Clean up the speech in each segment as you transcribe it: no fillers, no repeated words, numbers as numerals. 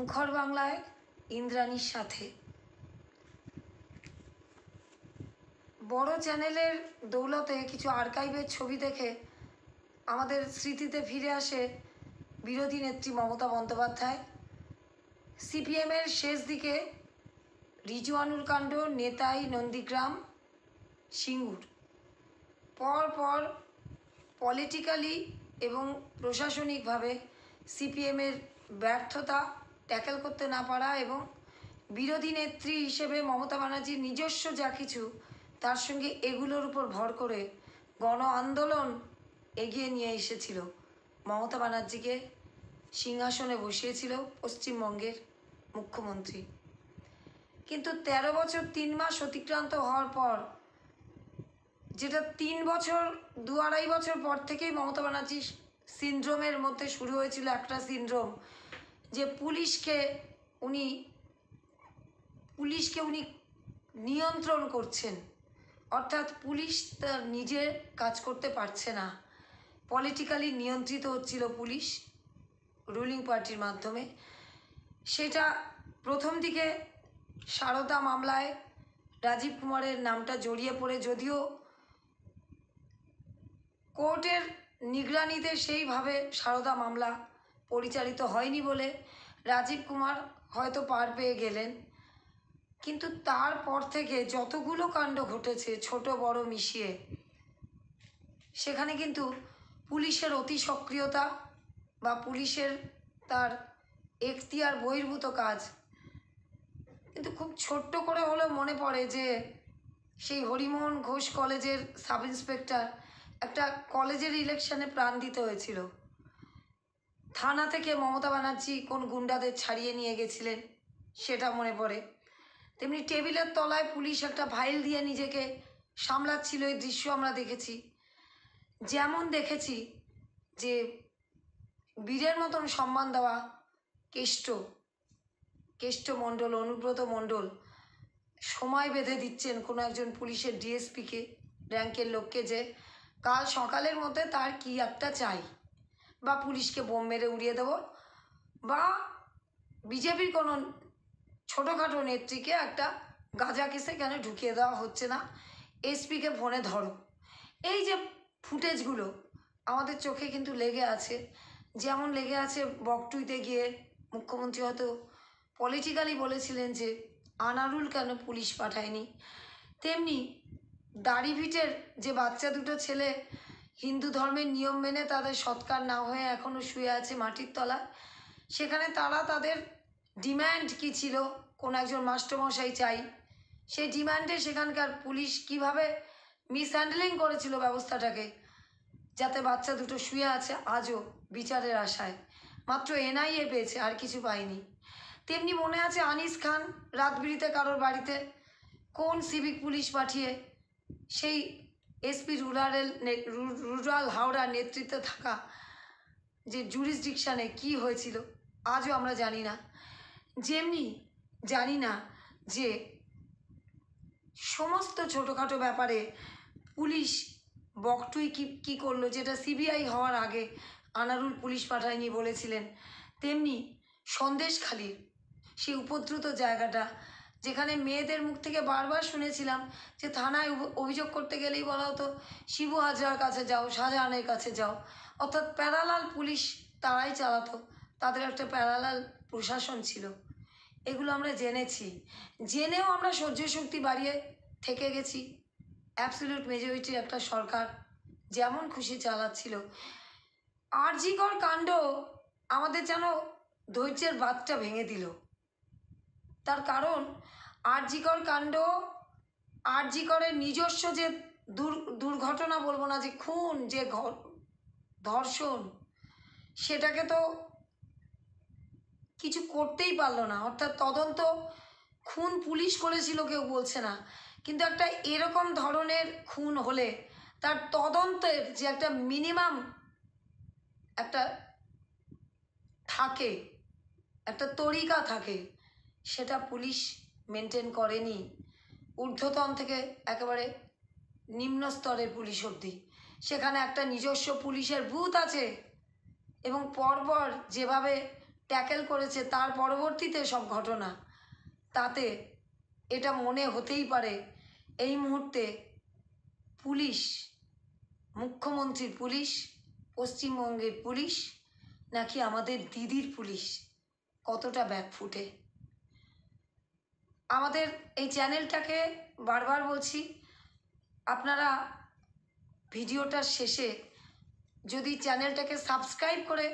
মুখর বাংলায় ইন্দ্রাণীর সাথে। বড় চ্যানেলের দৌলতে কিছু আর্কাইভের ছবি দেখে আমাদের স্মৃতিতে ফিরে আসে বিরোধী নেত্রী মমতা বন্দ্যোপাধ্যায়। সিপিএমের শেষ দিকে রিজওয়ানুল কাণ্ড, নেতাই, নন্দীগ্রাম, সিঙ্গুর, পর পলিটিক্যালি এবং প্রশাসনিকভাবে সিপিএমের ব্যর্থতা, ট্যাকেল করতে না পারা এবং বিরোধী নেত্রী হিসেবে মমতা ব্যানার্জির নিজস্ব যা কিছু, তার সঙ্গে এগুলোর উপর ভর করে গণ আন্দোলন এগিয়ে নিয়ে এসেছিল, মমতা ব্যানার্জিকে সিংহাসনে বসিয়েছিল পশ্চিমবঙ্গের মুখ্যমন্ত্রী। কিন্তু 13 বছর 3 মাস অতিক্রান্ত হওয়ার পর, যেটা 3 বছর 2-2.5 বছর পর থেকেই মমতা ব্যানার্জি সিনড্রোমের মধ্যে শুরু হয়েছিল একটা সিনড্রোম, যে পুলিশকে উনি নিয়ন্ত্রণ করছেন, অর্থাৎ পুলিশ তার নিজের কাজ করতে পারছে না, পলিটিক্যালি নিয়ন্ত্রিত হচ্ছিল পুলিশ রুলিং পার্টির মাধ্যমে। সেটা প্রথম দিকে সারদা মামলায় রাজীব কুমারের নামটা জড়িয়ে পড়ে, যদিও কোর্টের নিগরানিতে সেইভাবে সারদা মামলা পরিচালিত হয়নি বলে রাজীব কুমার হয়তো পার পেয়ে গেলেন, কিন্তু তারপর থেকে যতগুলো কাণ্ড ঘটেছে ছোট বড় মিশিয়ে, সেখানে কিন্তু পুলিশের অতি সক্রিয়তা বা পুলিশের তার এখতিয়ার বহির্ভূত কাজ কিন্তু খুব ছোট্ট করে হলেও মনে পড়ে যে সেই হরিমোহন ঘোষ কলেজের সাব ইন্সপেক্টর একটা কলেজের ইলেকশনে প্রাণ দিতে হয়েছিল, থানা থেকে মমতা ব্যানার্জি কোন গুন্ডাদের ছাড়িয়ে নিয়ে গেছিলেন সেটা মনে পড়ে। তেমনি টেবিলের তলায় পুলিশ একটা ফাইল দিয়ে নিজেকে সামলাচ্ছিল, এই দৃশ্য আমরা দেখেছি। যেমন দেখেছি যে বীরের মতন সম্মান দেওয়া কেষ্ট মণ্ডল, অনুব্রত মণ্ডল সময় বেঁধে দিচ্ছেন কোনো একজন পুলিশের ডিএসপিকে, র্যাঙ্কের লোককে, যে কাল সকালের মধ্যে তার কি একটা চাই, বা পুলিশকে বোম মেরে উড়িয়ে দেব, বা বিজেপির কোনো ছোটোখাটো নেত্রীকে একটা গাঁজা কেসে কেন ঢুকিয়ে দেওয়া হচ্ছে না, এসপিকে ফোনে ধরো। এই যে ফুটেজগুলো আমাদের চোখে কিন্তু লেগে আছে, যেমন লেগে আছে বকটুইতে গিয়ে মুখ্যমন্ত্রী হয়তো পলিটিক্যালি বলেছিলেন যে আনারুল কেন পুলিশ পাঠায়নি, তেমনি দাড়িভিটের যে বাচ্চা দুটো ছেলে হিন্দু ধর্মের নিয়ম মেনে তাদের সৎকার না হয়ে এখনও শুয়ে আছে মাটির তলায়, সেখানে তারা তাদের ডিম্যান্ড কী ছিল, কোন একজন মাস্টারমশাই চাই, সেই ডিম্যান্ডে সেখানকার পুলিশ কিভাবে মিসহ্যান্ডলিং করেছিল ব্যবস্থাটাকে, যাতে বাচ্চা দুটো শুয়ে আছে আজও বিচারের আশায়, মাত্র এনআইএ পেয়েছে, আর কিছু পায়নি। তেমনি মনে আছে আনিস খান রাতবিরিতে কারোর বাড়িতে কোন সিভিক পুলিশ পাঠিয়ে সেই এসপি রুরাল হাওড়ার নেতৃত্বে থাকা যে জুরিসডিকশানে কি হয়েছিল আজও আমরা জানি না। যেমনি জানি না যে সমস্ত ছোটোখাটো ব্যাপারে পুলিশ বকটুই কী করলো, যেটা সিবিআই হওয়ার আগে আনারুল পুলিশ পাঠায়নি বলেছিলেন। তেমনি সন্দেশখালির সেই উপদ্রুত জায়গাটা, যেখানে মেয়েদের মুখ থেকে বারবার শুনেছিলাম যে থানায় অভিযোগ করতে গেলেই বলা হতো শিবু হাজরার কাছে যাও, শাহজাহানের কাছে যাও, অর্থাৎ প্যারালাল পুলিশ তারাই চালাতো, তাদের একটা প্যারালাল প্রশাসন ছিল। এগুলো আমরা জেনেছি, জেনেও আমরা সহ্য শক্তি বাড়িয়ে থেকে গেছি। অ্যাবসলিউট মেজরিটির একটা সরকার যেমন খুশি চালাচ্ছিল। আরজিকর কাণ্ড আমাদের যেন ধৈর্যের বাঁধটা ভেঙে দিল। তার কারণ আরজিকর কাণ্ড, আরজিকরের নিজস্ব যে দুর্ঘটনা বলবো না, যে খুন, যে ধর্ষণ, সেটাকে তো কিছু করতেই পারলো না, অর্থাৎ তদন্ত খুন পুলিশ করেছিল কেউ বলছে না, কিন্তু একটা এরকম ধরনের খুন হলে তার তদন্তের যে একটা মিনিমাম একটা থাকে, একটা তরিকা থাকে, সেটা পুলিশ মেনটেন করেনি, ঊর্ধ্বতন থেকে একেবারে নিম্ন স্তরের পুলিশ অবধি। সেখানে একটা নিজস্ব পুলিশের বুথ আছে এবং পরপর যেভাবে ট্যাকেল করেছে তার পরবর্তীতে সব ঘটনা, তাতে এটা মনে হতেই পারে এই মুহূর্তে পুলিশ, মুখ্যমন্ত্রীর পুলিশ, পশ্চিমবঙ্গের পুলিশ নাকি আমাদের দিদির পুলিশ কতটা ব্যাকফুটে। আমাদের এই চ্যানেলটাকে বারবার বলছি, আপনারা ভিডিওটার শেষে যদি চ্যানেলটাকে সাবস্ক্রাইব করে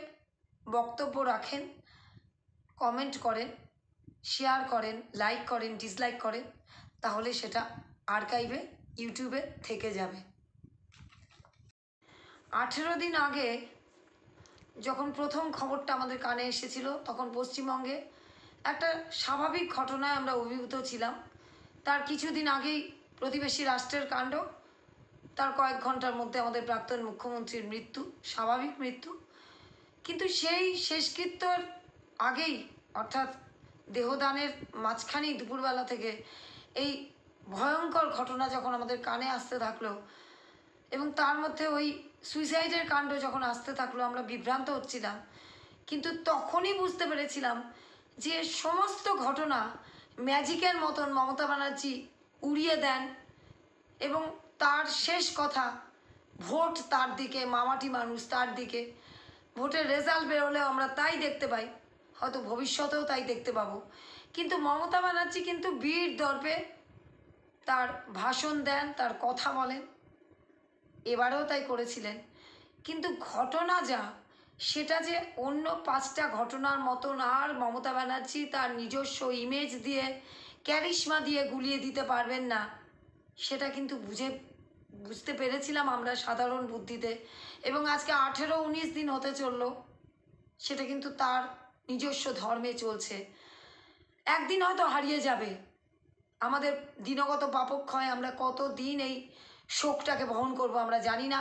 বক্তব্য রাখেন, কমেন্ট করেন, শেয়ার করেন, লাইক করেন, ডিসলাইক করেন, তাহলে সেটা আর্কাইভে ইউটিউবে থেকে যাবে। 18 দিন আগে যখন প্রথম খবরটা আমাদের কানে এসেছিল, তখন পশ্চিমবঙ্গে একটা স্বাভাবিক ঘটনায় আমরা অভিভূত ছিলাম। তার কিছুদিন আগেই প্রতিবেশী রাষ্ট্রের কাণ্ড, তার কয়েক ঘন্টার মধ্যে আমাদের প্রাক্তন মুখ্যমন্ত্রীর মৃত্যু, স্বাভাবিক মৃত্যু। কিন্তু সেই শেষকৃত্যর আগেই, অর্থাৎ দেহদানের মাঝখানেই দুপুরবেলা থেকে এই ভয়ঙ্কর ঘটনা যখন আমাদের কানে আসতে থাকলো এবং তার মধ্যে ওই সুইসাইডের কাণ্ড যখন আসতে থাকলো, আমরা বিভ্রান্ত হচ্ছিলাম। কিন্তু তখনই বুঝতে পেরেছিলাম যে সমস্ত ঘটনা ম্যাজিকের মতন মমতা ব্যানার্জি উড়িয়ে দেন এবং তার শেষ কথা, ভোট তার দিকে, মামাটি মানুষ তার দিকে। ভোটের রেজাল্ট বেরোলেও আমরা তাই দেখতে পাই, হয়তো ভবিষ্যতেও তাই দেখতে পাবো। কিন্তু মমতা ব্যানার্জি কিন্তু বীর দর্পে তার ভাষণ দেন, তার কথা বলেন, এবারেও তাই করেছিলেন। কিন্তু ঘটনা যা, সেটা যে অন্য 5টা ঘটনার মতন আর মমতা ব্যানার্জি তার নিজস্ব ইমেজ দিয়ে, ক্যারিশমা দিয়ে গুলিয়ে দিতে পারবেন না, সেটা কিন্তু বুঝতে পেরেছিলাম আমরা সাধারণ বুদ্ধিতে। এবং আজকে 18-19 দিন হতে চললো, সেটা কিন্তু তার নিজস্ব ধর্মে চলছে। একদিন হয়তো হারিয়ে যাবে আমাদের দিনগত পাপক্ষয়। আমরা কত দিন এই শোকটাকে বহন করব আমরা জানি না।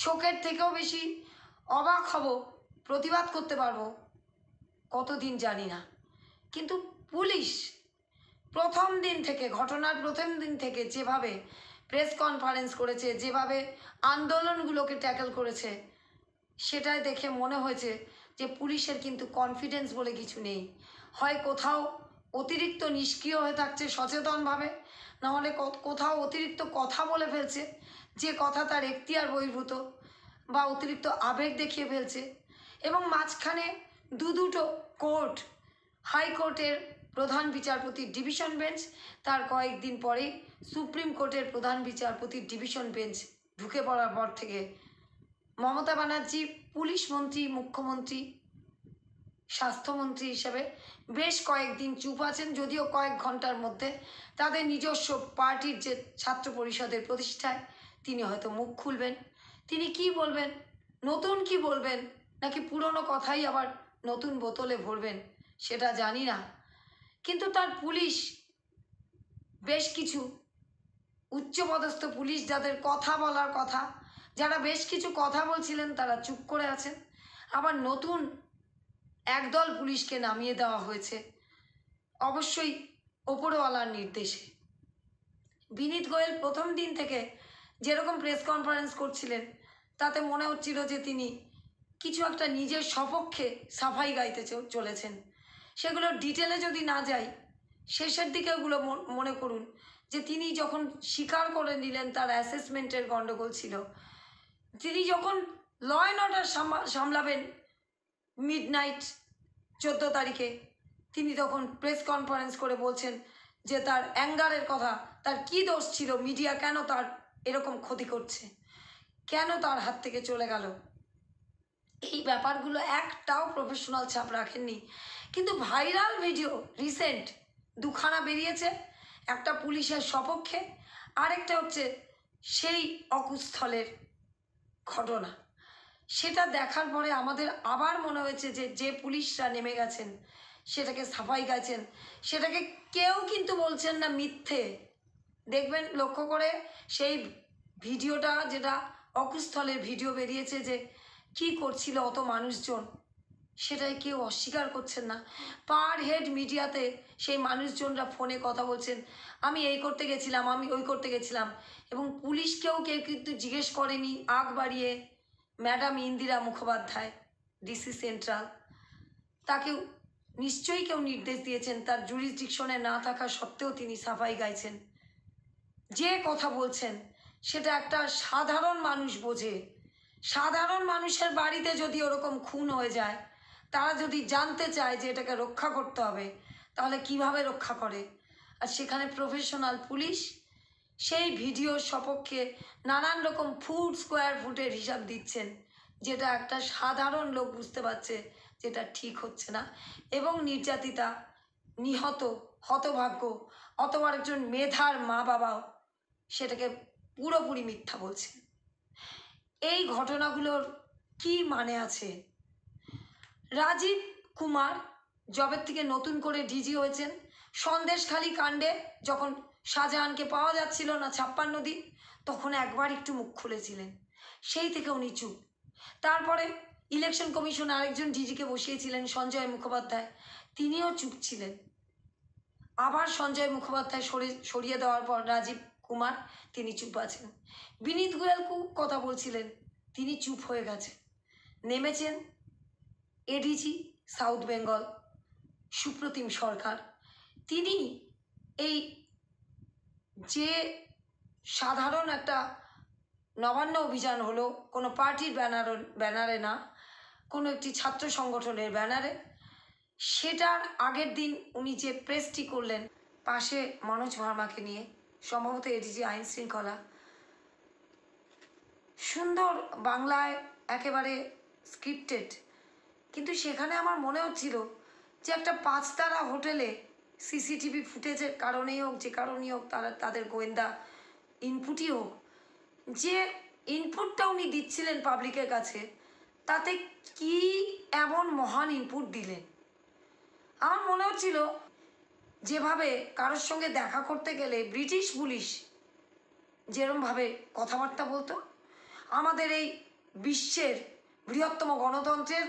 শোকের থেকেও বেশি অবাক হব, প্রতিবাদ করতে পারবো কতদিন জানি না। কিন্তু পুলিশ প্রথম দিন থেকে, ঘটনার প্রথম দিন থেকে যেভাবে প্রেস কনফারেন্স করেছে, যেভাবে আন্দোলনগুলোকে ট্যাকেল করেছে, সেটাই দেখে মনে হয়েছে যে পুলিশের কিন্তু কনফিডেন্স বলে কিছু নেই। হয় কোথাও অতিরিক্ত নিষ্ক্রিয় হয়ে থাকছে সচেতনভাবে, নাহলে কোথাও অতিরিক্ত কথা বলে ফেলছে, যে কথা তার এখতিয়ার বহির্ভূত, বা অতিরিক্ত আবেগ দেখিয়ে ফেলছে। এবং মাঝখানে দুটো কোর্ট, হাইকোর্টের প্রধান বিচারপতির ডিভিশন বেঞ্চ, তার কয়েকদিন পরেই সুপ্রিম কোর্টের প্রধান বিচারপতির ডিভিশন বেঞ্চ ঢুকে পড়ার পর থেকে মমতা ব্যানার্জি পুলিশ মন্ত্রী, মুখ্যমন্ত্রী, স্বাস্থ্যমন্ত্রী হিসেবে বেশ কয়েকদিন চুপ আছেন। যদিও কয়েক ঘন্টার মধ্যে তাদের নিজস্ব পার্টির যে ছাত্র পরিষদের প্রতিষ্ঠায় তিনি হয়তো মুখ খুলবেন। তিনি কি বলবেন, নতুন কি বলবেন, নাকি পুরনো কথাই আবার নতুন বোতলে ভরবেন, সেটা জানি না। কিন্তু তার পুলিশ, বেশ কিছু উচ্চপদস্থ পুলিশ যাদের কথা বলার কথা, যারা বেশ কিছু কথা বলছিলেন, তারা চুপ করে আছেন। আবার নতুন একদল পুলিশকে নামিয়ে দেওয়া হয়েছে, অবশ্যই ওপরওয়ালার নির্দেশে। বিনীত গোয়েল প্রথম দিন থেকে যেরকম প্রেস কনফারেন্স করছিলেন, তাতে মনে হচ্ছিল যে তিনি কিছু একটা নিজের সপক্ষে সাফাই গাইতে চলেছেন। সেগুলো ডিটেলে যদি না যাই, শেষের দিকে ওগুলো মনে করুন যে তিনি যখন স্বীকার করে নিলেন তার অ্যাসেসমেন্টের গণ্ডগোল ছিল, তিনি যখন ল অ্যান্ড অর্ডার সামলাবেন মিডনাইট 14 তারিখে, তিনি তখন প্রেস কনফারেন্স করে বলছেন যে তার অ্যাঙ্গারের কথা, তার কি দোষ ছিল, মিডিয়া কেন তার এরকম ক্ষতি করছে, কেন তার হাত থেকে চলে গেল। এই ব্যাপারগুলো একটাও প্রফেশনাল ছাপ রাখেননি। কিন্তু ভাইরাল ভিডিও রিসেন্ট দুখানা বেরিয়েছে, একটা পুলিশের সপক্ষে, আরেকটা হচ্ছে সেই অকুস্থলের ঘটনা। সেটা দেখার পরে আমাদের আবার মনে হয়েছে যে যে পুলিশরা নেমে গেছেন, সেটাকে সাফাই গাইছেন, সেটাকে কেউ কিন্তু বলছেন না মিথ্যে। দেখবেন লক্ষ্য করে সেই ভিডিওটা, যেটা অকুস্থলের ভিডিও বেরিয়েছে, যে কি করছিল অত মানুষজন, সেটাই কেউ অস্বীকার করছেন না। পার হেড মিডিয়াতে সেই মানুষজনরা ফোনে কথা বলছেন, আমি এই করতে গেছিলাম, আমি ওই করতে গেছিলাম। এবং পুলিশকেও কেউ কিন্তু জিজ্ঞেস করেনি আগ বাড়িয়ে madam Indira Mukhopadhyay, DC central, তাকে নিশ্চয়ই কেউ নির্দেশ দিয়েছেন, তার জুরিসডিকশনে না থাকা সত্ত্বেও তিনি সাফাই গাইছেন। যে কথা বলছেন সেটা একটা সাধারণ মানুষ বোঝে। সাধারণ মানুষের বাড়িতে যদি ওরকম খুন হয়ে যায়, তারা যদি জানতে চায় যে এটাকে রক্ষা করতে হবে, তাহলে কিভাবে রক্ষা করে? আর সেখানে প্রফেশনাল পুলিশ সেই ভিডিওর সপক্ষে নানান রকম ফুট স্কোয়ার ফুটের হিসাব দিচ্ছেন, যেটা একটা সাধারণ লোক বুঝতে পারছে যেটা ঠিক হচ্ছে না। এবং নির্যাতিতা, নিহত, হতভাগ্য অথবা একজন মেধার মা বাবাও সেটাকে পুরোপুরি মিথ্যা বলছে। এই ঘটনাগুলোর কি মানে আছে? রাজীব কুমার জবের থেকে নতুন করে ডিজি হয়েছেন, সন্দেশখালী কাণ্ডে যখন শাহজাহানকে পাওয়া যাচ্ছিল না 56 দিন, তখন একবার একটু মুখ খুলেছিলেন, সেই থেকে উনি চুপ। তারপরে ইলেকশন কমিশন আরেকজন ডিজিকে বসিয়েছিলেন সঞ্জয় মুখোপাধ্যায়, তিনিও চুপ ছিলেন। আবার সঞ্জয় মুখোপাধ্যায় সরিয়ে দেওয়ার পর রাজীব কুমার তিনি চুপ আছেন। বিনীত গোয়েল খুব কথা বলছিলেন, তিনি চুপ হয়ে গেছেন। নেমেছেন এডিজি সাউথ বেঙ্গল সুপ্রতিম সরকার, তিনি এই যে সাধারণ একটা নবান্ন অভিযান হলো, কোনো পার্টির ব্যানারে না, কোনো একটি ছাত্র সংগঠনের ব্যানারে, সেটার আগের দিন উনি যে প্রেসটি করলেন পাশে মনোজ ভার্মাকে নিয়ে, সম্ভবত এডিজি আইন শৃঙ্খলা, সুন্দর বাংলায় একেবারে স্ক্রিপ্টেড, কিন্তু সেখানে আমার মনে হচ্ছিল যে একটা 5 তারা হোটেলে সিসিটিভি ফুটেজের কারণেই হোক, যে কারণেই হোক, তাদের গোয়েন্দা ইনপুটই হোক, যে ইনপুটটা উনি দিচ্ছিলেন পাবলিকের কাছে, তাতে কি এমন মহান ইনপুট দিলেন? আমার মনে হচ্ছিল যেভাবে কারোর সঙ্গে দেখা করতে গেলে ব্রিটিশ পুলিশ যেরমভাবে কথাবার্তা বলতো, আমাদের এই বিশ্বের বৃহত্তম গণতন্ত্রের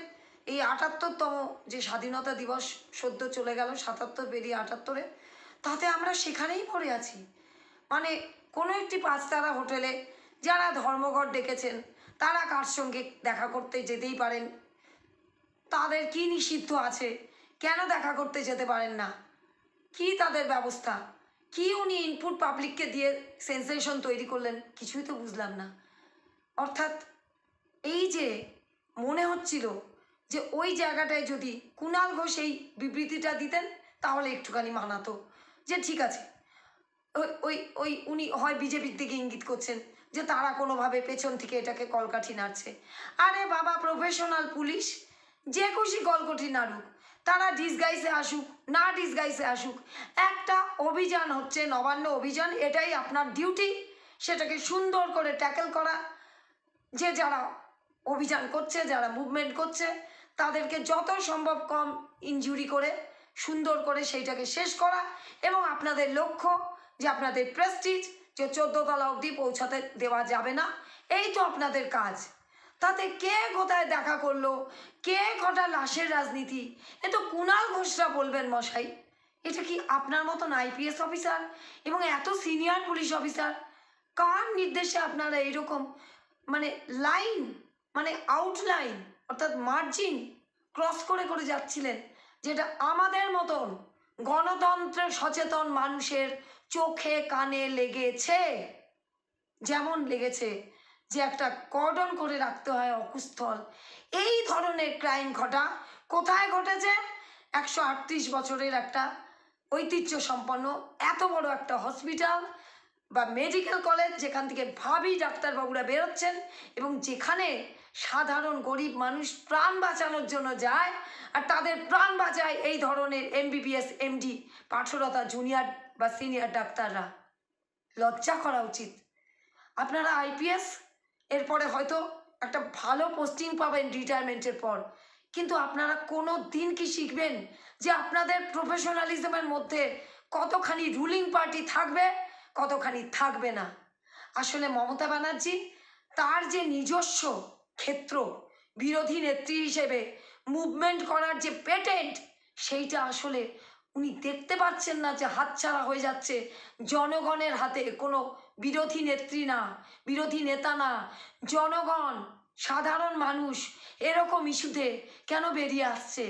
এই 78তম যে স্বাধীনতা দিবস সদ্য চলে গেল, 77 পেরিয়ে 78-এ, তাতে আমরা সেখানেই পড়ে আছি। মানে কোনো একটি 5 তারা হোটেলে যারা ধর্মঘট ডেকেছেন তারা কার সঙ্গে দেখা করতে যেতেই পারেন, তাদের কি নিষিদ্ধ আছে, কেন দেখা করতে যেতে পারেন না, কি তাদের ব্যবস্থা, কি উনি ইনপুট পাবলিককে দিয়ে সেন্সেশন তৈরি করলেন, কিছুই তো বুঝলাম না। অর্থাৎ এই যে মনে হচ্ছিল যে ওই জায়গাটায় যদি কুণাল ঘোষ এই বিবৃতিটা দিতেন তাহলে একটুখানি মানাতো, যে ঠিক আছে, ওই ওই উনি হয় বিজেপির দিকে ইঙ্গিত করছেন যে তারা কোনোভাবে পেছন থেকে এটাকে কলকাঠি নাড়ছে। আরে বাবা, প্রফেশনাল পুলিশ যে খুশি কলকাঠি নাড়ুক, তারা ডিসগাইসে আসুক না ডিসগাইসে আসুক, একটা অভিযান হচ্ছে নবান্ন অভিযান, এটাই আপনার ডিউটি, সেটাকে সুন্দর করে ট্যাকেল করা, যে যারা অভিযান করছে, যারা মুভমেন্ট করছে, তাদেরকে যত সম্ভব কম ইনজুরি করে সুন্দর করে সেইটাকে শেষ করা, এবং আপনাদের লক্ষ্য যে আপনাদের প্রেস্টিজ যে 14 তলা অবধি পৌঁছাতে দেওয়া যাবে না, এই তো আপনাদের কাজ। তাতে কে কোথায় দেখা করলো, কে কটা লাশের রাজনীতি, এ তো কুণাল ঘোষরা বলবেন মশাই। এটা কি আপনার মতন আইপিএস অফিসার এবং এত সিনিয়র পুলিশ অফিসার, কার নির্দেশে আপনারা এইরকম মানে লাইন, মানে আউটলাইন অর্থাৎ মার্জিন ক্রস করে করে যাচ্ছিলেন, যেটা আমাদের মতন গণতন্ত্রের সচেতন মানুষের চোখে কানে লেগেছে? যেমন লেগেছে যে একটা কর্ডন করে রাখতে হয় অকুস্থল, এই ধরনের ক্রাইম ঘটা কোথায় ঘটেছে? 138 বছরের একটা ঐতিহ্য সম্পন্ন এত বড় একটা হসপিটাল বা মেডিকেল কলেজ, যেখান থেকে ভাবি ডাক্তারবাবুরা বেরোচ্ছেন এবং যেখানে সাধারণ গরিব মানুষ প্রাণ বাঁচানোর জন্য যায়, আর তাদের প্রাণ বাঁচায় এই ধরনের এমবিবিএস এমডি পাঠরতা জুনিয়র বা সিনিয়র ডাক্তাররা। লজ্জা করা উচিত। আপনারা আইপিএস, এরপরে হয়তো একটা ভালো পোস্টিং পাবেন রিটায়ারমেন্টের পর, কিন্তু আপনারা কোনো দিন কি শিখবেন যে আপনাদের প্রফেশনালিজমের মধ্যে কতখানি রুলিং পার্টি থাকবে, কতখানি থাকবে না? আসলে মমতা ব্যানার্জি তার যে নিজস্ব ক্ষেত্র, বিরোধী নেত্রী হিসেবে মুভমেন্ট করার যে পেটেন্ট, সেইটা আসলে উনি দেখতে পাচ্ছেন না যে হাতছাড়া হয়ে যাচ্ছে জনগণের হাতে। কোনো বিরোধী নেত্রী না, বিরোধী নেতা না, জনগণ সাধারণ মানুষ এরকম ইস্যুতে কেন বেরিয়ে আসছে?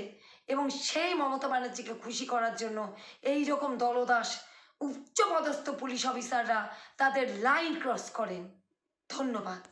এবং সেই মমতা ব্যানার্জিকে খুশি করার জন্য এই রকম দলদাস উচ্চপদস্থ পুলিশ অফিসাররা তাদের লাইন ক্রস করেন। ধন্যবাদ।